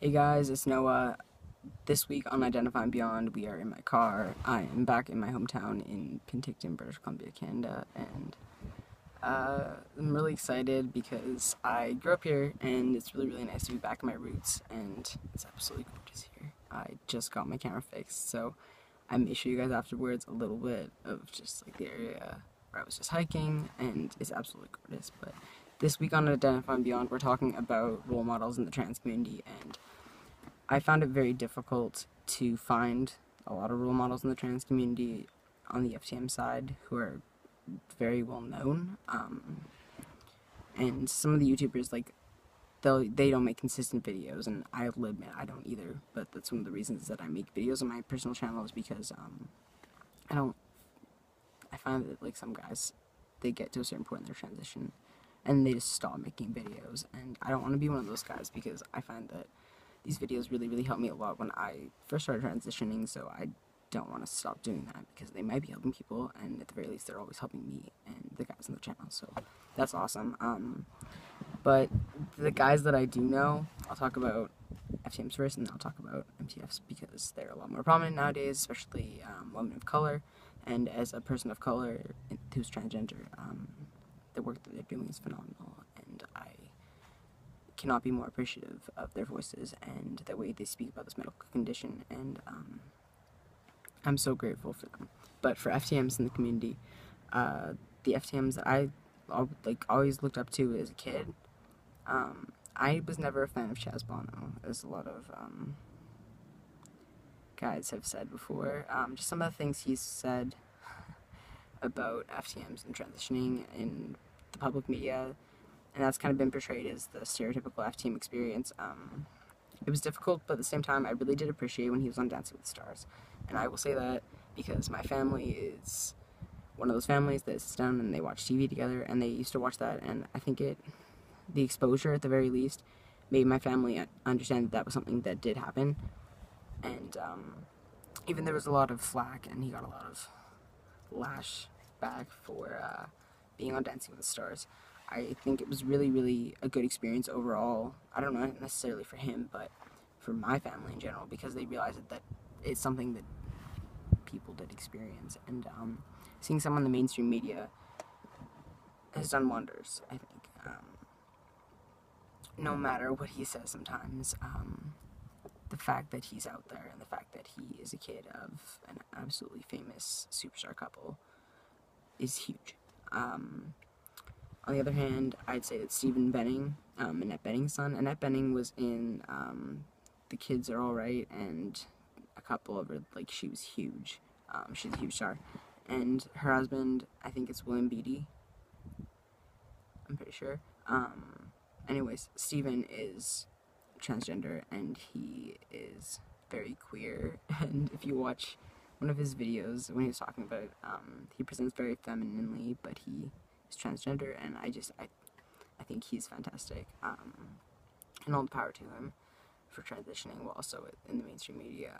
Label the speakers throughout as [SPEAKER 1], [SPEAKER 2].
[SPEAKER 1] Hey guys, it's Noah. This week on Identify and Beyond, we are in my car. I am back in my hometown in Penticton, British Columbia, Canada, and I'm really excited because I grew up here and it's really, really nice to be back in my roots, and it's absolutely gorgeous here. I just got my camera fixed, so I may show you guys afterwards a little bit of just like the area where I was just hiking, and it's absolutely gorgeous. But this week on Identify and Beyond, we're talking about role models in the trans community, and I found it very difficult to find a lot of role models in the trans community on the FTM side who are very well known. And some of the YouTubers, like, they don't make consistent videos, and I'll admit I don't either. But that's one of the reasons that I make videos on my personal channel is because I don't. I find that like some guys, they get to a certain point in their transition, and they just stop making videos, and I don't want to be one of those guys because I find that these videos really, really helped me a lot when I first started transitioning, so I don't want to stop doing that because they might be helping people, and at the very least, they're always helping me and the guys on the channel, so that's awesome. But the guys that I do know, I'll talk about FTMs first, and then I'll talk about MTFs because they're a lot more prominent nowadays, especially women of color, and as a person of color who's transgender, the work that they're doing is phenomenal, and I cannot be more appreciative of their voices and the way they speak about this medical condition, and I'm so grateful for them. But for FTMs in the community, the FTMs that I always looked up to as a kid, I was never a fan of Chaz Bono, as a lot of guys have said before. Just some of the things he's said about FTMs and transitioning in the public media, and that's kind of been portrayed as the stereotypical FTM experience. It was difficult, but at the same time, I really did appreciate when he was on Dancing with the Stars. And I will say that because my family is one of those families that sits down and they watch TV together, and they used to watch that, and I think the exposure at the very least, made my family understand that was something that did happen. And even there was a lot of flack, and he got a lot of lash back for being on Dancing with the Stars. I think it was really, really a good experience overall. I don't know necessarily for him, but for my family in general, because they realized that it's something that people did experience. And seeing someone in the mainstream media has done wonders, I think. No matter what he says sometimes, the fact that he's out there and the fact that he is a kid of an absolutely famous superstar couple is huge. On the other hand, I'd say that Stephen Benning, Annette Benning's son, Annette Benning was in The Kids Are Alright and a couple of her, like, she was huge. She's a huge star. And her husband, I think it's William Beatty, I'm pretty sure. Anyways, Stephen is transgender and he is very queer, and if you watch one of his videos when he was talking about it, he presents very femininely, but he is transgender, and I think he's fantastic, and all the power to him for transitioning while also in the mainstream media.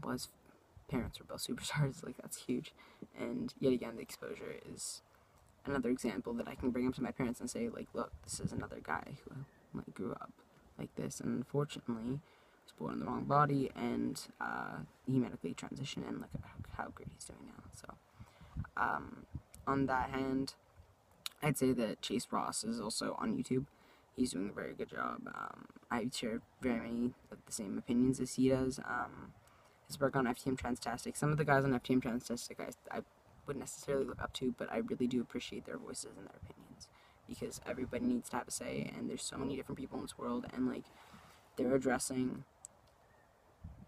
[SPEAKER 1] Was parents were both superstars, like that's huge, and yet again the exposure is another example that I can bring up to my parents and say, like, look, this is another guy who like grew up like this, and unfortunately was born in the wrong body, and he medically transitioned, and look at how great he's doing now. So on that hand, I'd say that Chase Ross is also on YouTube. He's doing a very good job. I share very many of the same opinions as he does. His work on FTM Transtastic, some of the guys on FTM Transtastic I wouldn't necessarily look up to, but I really do appreciate their voices and their opinions, because everybody needs to have a say, and there's so many different people in this world, and like they're addressing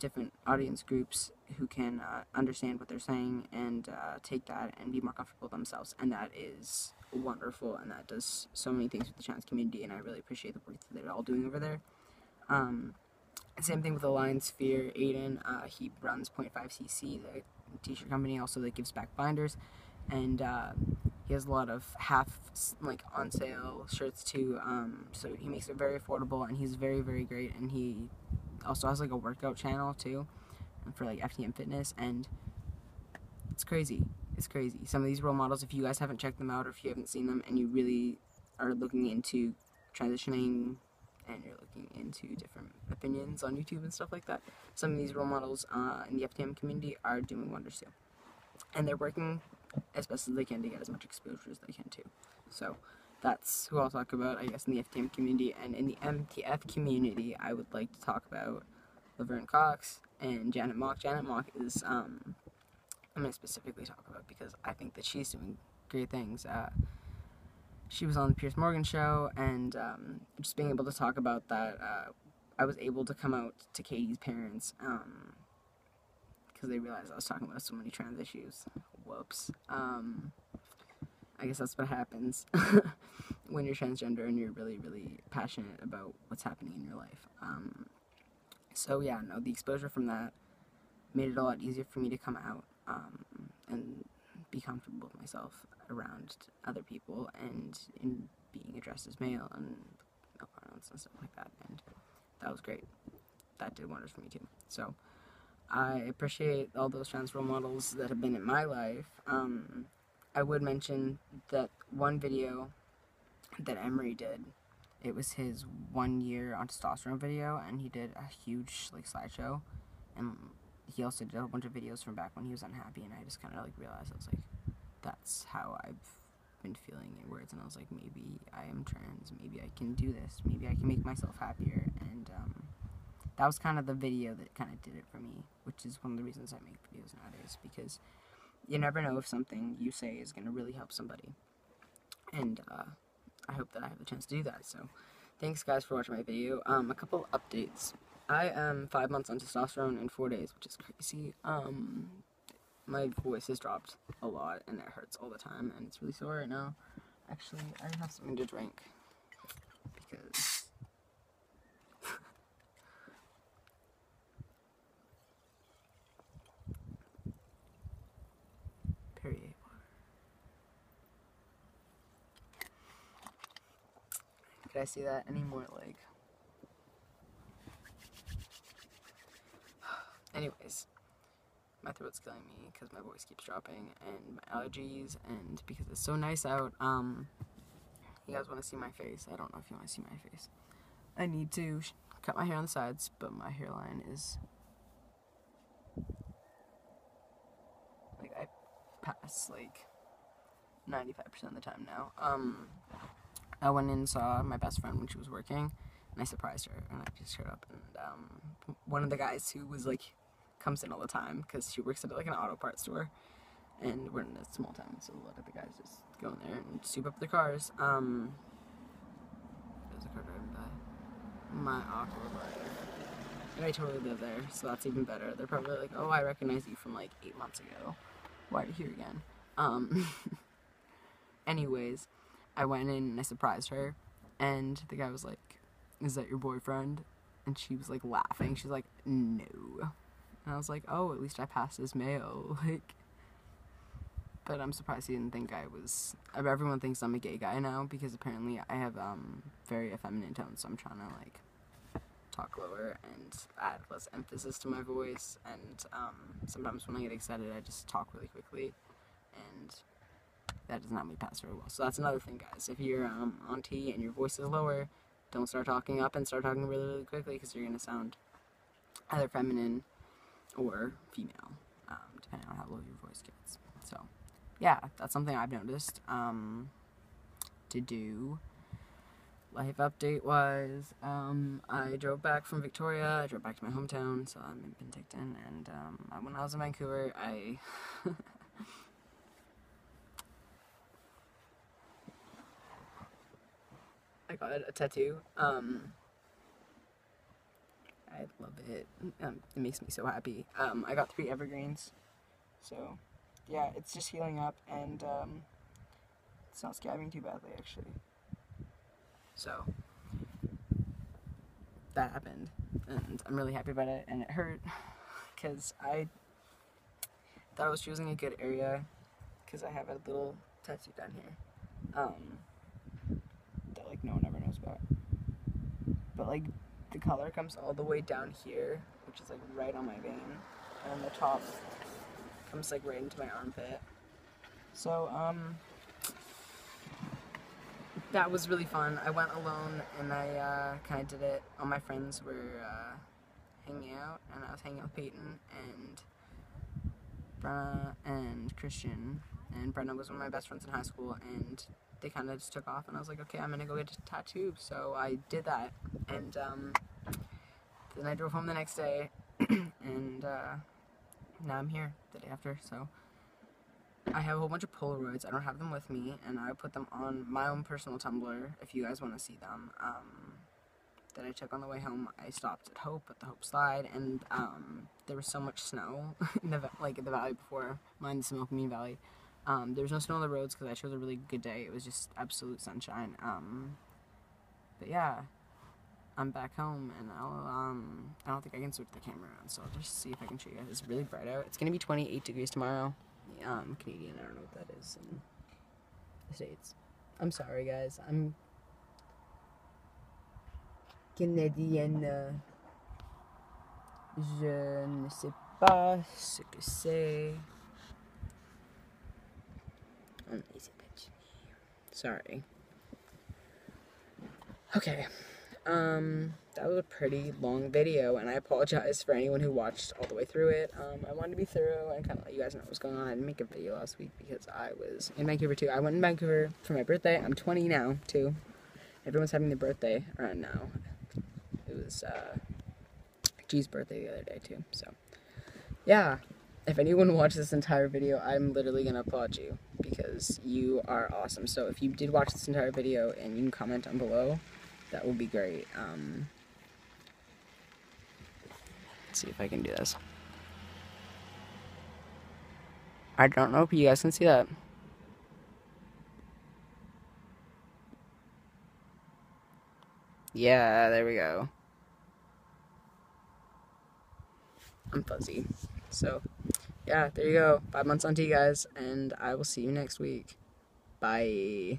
[SPEAKER 1] different audience groups who can understand what they're saying and take that and be more comfortable themselves, and that is wonderful, and that does so many things with the trans community, and I really appreciate the work that they're all doing over there. Same thing with Alliance Sphere. Aiden, he runs 0.5cc, the t-shirt company also that gives back binders, and he has a lot of on sale shirts too, so he makes it very affordable, and he's very, very great, and he also has like a workout channel too for like FTM fitness, and it's crazy. It's crazy. Some of these role models, if you guys haven't checked them out or if you haven't seen them and you really are looking into transitioning and you're looking into different opinions on YouTube and stuff like that, some of these role models in the FTM community are doing wonders too. And they're working as best as they can to get as much exposure as they can too. So that's who I'll talk about, I guess, in the FTM community. And in the MTF community, I would like to talk about Laverne Cox and Janet Mock. Janet Mock is, I'm going to specifically talk about because I think that she's doing great things. She was on the Piers Morgan show, and just being able to talk about that, I was able to come out to Katie's parents, because they realized I was talking about so many trans issues. Whoops. I guess that's what happens when you're transgender and you're really, really passionate about what's happening in your life. So yeah, no, the exposure from that made it a lot easier for me to come out and be comfortable with myself around other people and in being addressed as male and male pronouns and stuff like that. And that was great. That did wonders for me too. So I appreciate all those trans role models that have been in my life. I would mention that one video that Emery did, it was his 1 year on testosterone video, and he did a huge like slideshow, and he also did a bunch of videos from back when he was unhappy, and I just kind of like realized, I was like, that's how I've been feeling in words, and I was like, maybe I am trans, maybe I can do this, maybe I can make myself happier, and that was kind of the video that kind of did it for me, which is one of the reasons I make videos nowadays, because you never know if something you say is going to really help somebody, and I hope that I have the chance to do that. So thanks guys for watching my video. A couple updates. I am 5 months on testosterone in 4 days, which is crazy. My voice has dropped a lot, and it hurts all the time, and it's really sore right now. Actually, I have something to drink, because Perrier water. Could I see that any more, like... Anyways, my throat's killing me because my voice keeps dropping, and my allergies, and because it's so nice out. You guys want to see my face? I don't know if you want to see my face. I need to cut my hair on the sides, but my hairline is like, I pass like 95% of the time now. I went in and saw my best friend when she was working, and I surprised her, and I just showed up, and one of the guys who was like comes in all the time because she works at like an auto parts store, and we're in a small town, so a lot of the guys just go in there and soup up their cars. There's a car driving by. My awkward life. And I totally live there, so that's even better. They're probably like, oh, I recognize you from like 8 months ago. Why are you here again? Anyways, I went in and I surprised her, and the guy was like, is that your boyfriend? And she was like laughing. She's like, no. And I was like, oh, at least I passed as male. Like, but I'm surprised he didn't think I was... Everyone thinks I'm a gay guy now, because apparently I have very effeminate tones, so I'm trying to like talk lower and add less emphasis to my voice, and sometimes when I get excited I just talk really quickly, and that does not make pass very well. So that's another thing, guys. If you're on T and your voice is lower, don't start talking up and start talking really, really quickly, because you're going to sound either feminine or female, depending on how low your voice gets. So yeah, that's something I've noticed to do. Life update wise, I drove back from Victoria. I drove back to my hometown, so I'm in Penticton, and when I was in Vancouver, I got a tattoo. I love it. It makes me so happy. I got 3 evergreens, so yeah, it's just healing up, and it's not scabbing too badly, actually. So that happened, and I'm really happy about it, and it hurt, because I thought I was choosing a good area, because I have a little tattoo down here, that like no one ever knows about, but like the color comes all the way down here, which is like right on my vein, and the top comes like right into my armpit. So that was really fun. I went alone and I kind of did it. All my friends were hanging out, and I was hanging out with Peyton and Brenna and Christian. And Brenna was one of my best friends in high school, and they kind of just took off, and I was like, okay, I'm gonna go get a tattoo. So I did that, and then I drove home the next day, and now I'm here the day after. So I have a whole bunch of Polaroids. I don't have them with me, and I put them on my own personal Tumblr if you guys want to see them. That I took on the way home. I stopped at Hope, at the Hope Slide, and there was so much snow in the valley before mine, the Smoky Valley. There was no snow on the roads because I chose a really good day. It was just absolute sunshine. But yeah, I'm back home, and I don't think I can switch the camera on, so I'll just see if I can show you guys. It's really bright out. It's gonna be 28 degrees tomorrow. Canadian, I don't know what that is in the States. I'm sorry, guys. I'm Canadienne. Je ne sais pas ce que c'est. Sorry. Okay. That was a pretty long video, and I apologize for anyone who watched all the way through it. I wanted to be thorough and kind of let you guys know what was going on. I didn't make a video last week because I was in Vancouver too. I went in Vancouver for my birthday. I'm 20 now too. Everyone's having their birthday around now. It was G's birthday the other day too. So yeah, if anyone watched this entire video, I'm literally gonna applaud you because you are awesome. So if you did watch this entire video and you can comment down below, that would be great. Let's see if I can do this. I don't know if you guys can see that. Yeah, there we go. I'm fuzzy. So, yeah, there you go. 5 months on to you guys, and I will see you next week. Bye.